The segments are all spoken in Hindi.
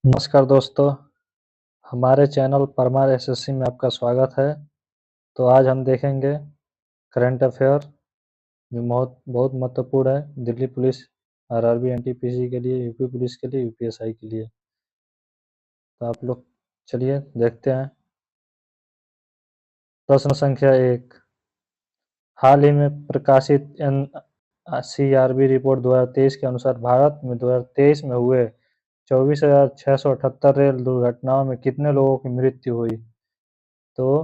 नमस्कार दोस्तों, हमारे चैनल परमार एसएससी में आपका स्वागत है। तो आज हम देखेंगे करंट अफेयर जो बहुत बहुत महत्वपूर्ण है दिल्ली पुलिस, आरआरबी, एनटीपीसी के लिए, यूपी पुलिस के लिए, यूपीएसआई के लिए। तो आप लोग चलिए देखते हैं। प्रश्न संख्या 1, हाल ही में प्रकाशित एनसीआरबी रिपोर्ट 2023 के अनुसार भारत में 2023 में हुए 24,678 रेल दुर्घटनाओं में कितने लोगों की मृत्यु हुई? तो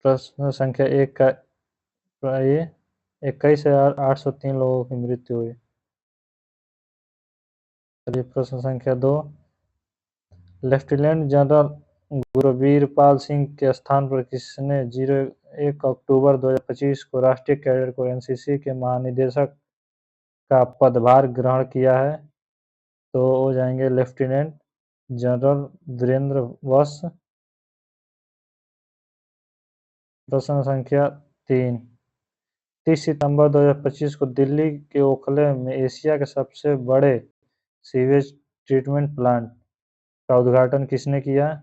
प्रश्न संख्या 1 का ये 21,803 लोगों की मृत्यु हुई। चलिए प्रश्न संख्या 2, लेफ्टिनेंट जनरल गुरवीरपाल सिंह के स्थान पर किसने 1 अक्टूबर 2025 को राष्ट्रीय कैडेट कोर एनसीसी के महानिदेशक का पदभार ग्रहण किया है? तो हो जाएंगे लेफ्टिनेंट जनरल वीरेंद्र वत्स। प्रश्न संख्या 3, 30 सितंबर 2025 को दिल्ली के ओखले में एशिया के सबसे बड़े सीवेज ट्रीटमेंट प्लांट का उद्घाटन किसने किया?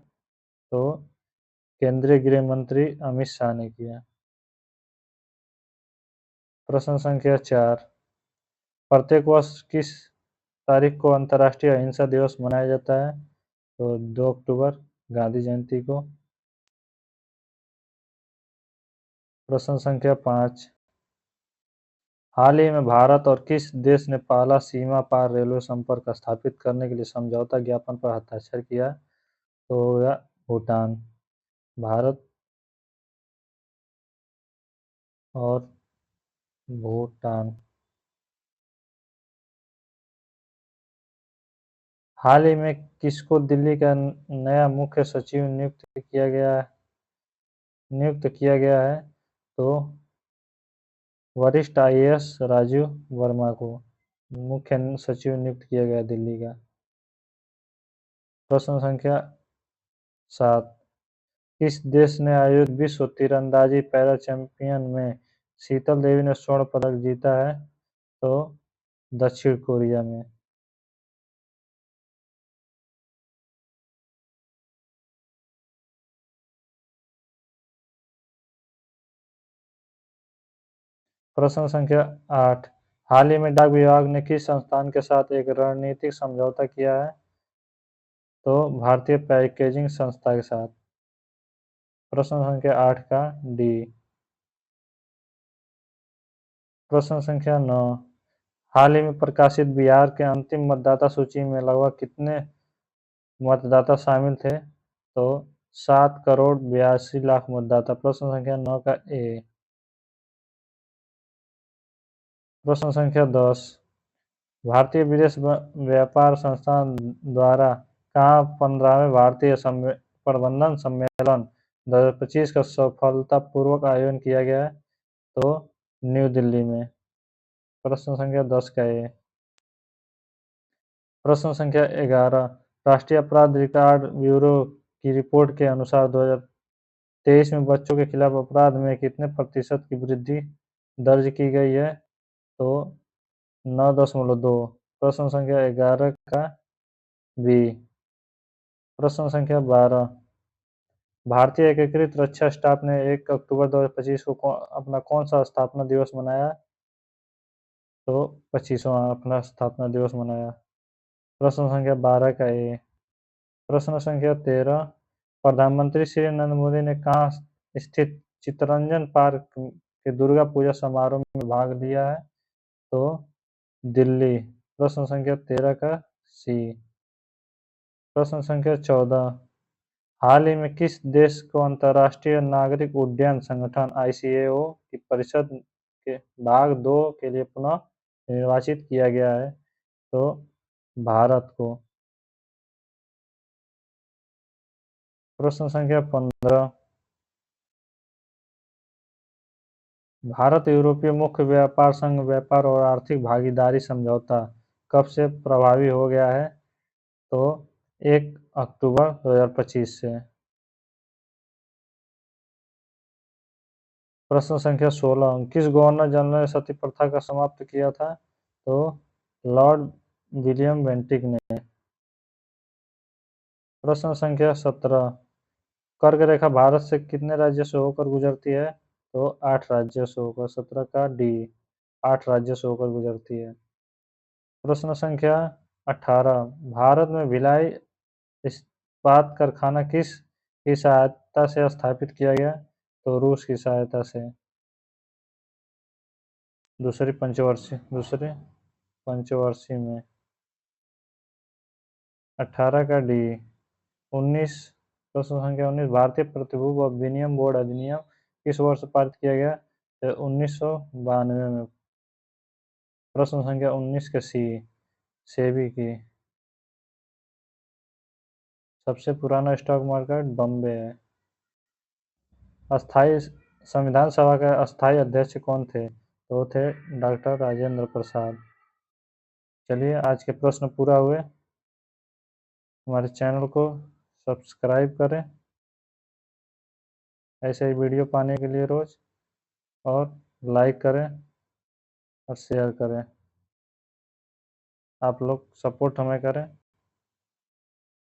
तो केंद्रीय गृह मंत्री अमित शाह ने किया। प्रश्न संख्या 4, प्रत्येक वर्ष किस तारीख को अंतर्राष्ट्रीय अहिंसा दिवस मनाया जाता है? तो 2 अक्टूबर, गांधी जयंती को। प्रश्न संख्या 5, हाल ही में भारत और किस देश ने पहला सीमा पार रेलवे संपर्क स्थापित करने के लिए समझौता ज्ञापन पर हस्ताक्षर किया? तो या भूटान। भारत और भूटान। हाल ही में किसको दिल्ली का नया मुख्य सचिव नियुक्त किया गया है? तो वरिष्ठ आईएएस राजीव वर्मा को मुख्य सचिव नियुक्त किया गया दिल्ली का। प्रश्न संख्या 7, किस देश ने आयोजित विश्व तीरंदाजी पैरा चैंपियन में शीतल देवी ने स्वर्ण पदक जीता है? तो दक्षिण कोरिया में। प्रश्न संख्या 8, हाल ही में डाक विभाग ने किस संस्थान के साथ एक रणनीतिक समझौता किया है? तो भारतीय पैकेजिंग संस्था के साथ। प्रश्न संख्या 8 का डी। प्रश्न संख्या 9, हाल ही में प्रकाशित बिहार के अंतिम मतदाता सूची में लगभग कितने मतदाता शामिल थे? तो 7,82,00,000 मतदाता। प्रश्न संख्या 9 का ए। प्रश्न संख्या 10, भारतीय विदेश व्यापार संस्थान द्वारा कहाँ 15वें भारतीय प्रबंधन सम्मेलन 2025 का सफलतापूर्वक आयोजन किया गया है? तो न्यू दिल्ली में। प्रश्न संख्या 10 का ए। प्रश्न संख्या 11, राष्ट्रीय अपराध रिकॉर्ड ब्यूरो की रिपोर्ट के अनुसार 2023 में बच्चों के खिलाफ अपराध में कितने प्रतिशत की वृद्धि दर्ज की गई है? तो 9.2। प्रश्न संख्या 11 का बी। प्रश्न संख्या 12, भारतीय एकीकृत रक्षा स्टाफ ने 1 अक्टूबर 2025 को अपना कौन सा स्थापना दिवस मनाया? तो 25वां अपना स्थापना दिवस मनाया। प्रश्न संख्या 12 का ए। प्रश्न संख्या 13, प्रधानमंत्री श्री नरेंद्र मोदी ने कहाँ स्थित चित्तरंजन पार्क के दुर्गा पूजा समारोह में भाग लिया है? तो दिल्ली। प्रश्न संख्या 13 का सी। प्रश्न संख्या 14, हाल ही में किस देश को अंतर्राष्ट्रीय नागरिक उड्डयन संगठन आईसीएओ की परिषद के भाग 2 के लिए पुनः निर्वाचित किया गया है? तो भारत को। प्रश्न संख्या 15, भारत यूरोपीय मुख्य व्यापार संघ व्यापार और आर्थिक भागीदारी समझौता कब से प्रभावी हो गया है? तो 1 अक्टूबर 2025 से। प्रश्न संख्या 16, किस गवर्नर जनरल ने सती प्रथा का समाप्त किया था? तो लॉर्ड विलियम बेंटिक ने। प्रश्न संख्या 17, कर्क रेखा भारत से कितने राज्यों से होकर गुजरती है? तो 8 राज्यों से होकर, 17 का डी, 8 राज्यों से होकर गुजरती है। प्रश्न संख्या 18, भारत में भिलाई इस्पात कारखाना किस की सहायता से स्थापित किया गया? तो रूस की सहायता से। दूसरी पंचवर्षीय में। 18 का डी। 19, प्रश्न संख्या 19, भारतीय प्रतिभूति व विनिमय बोर्ड अधिनियम किस वर्ष पारित किया गया? तो 1992 में। प्रश्न संख्या 19 के सी, सेबी की। सबसे पुराना स्टॉक मार्केट बॉम्बे है। अस्थाई संविधान सभा के अस्थाई अध्यक्ष कौन थे? तो थे डॉक्टर राजेंद्र प्रसाद। चलिए, आज के प्रश्न पूरा हुए। हमारे चैनल को सब्सक्राइब करें ऐसे ही वीडियो पाने के लिए रोज, और लाइक करें और शेयर करें। आप लोग सपोर्ट हमें करें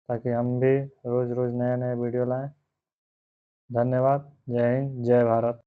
ताकि हम भी रोज रोज नए नए वीडियो लाएं। धन्यवाद। जय हिंद, जय भारत।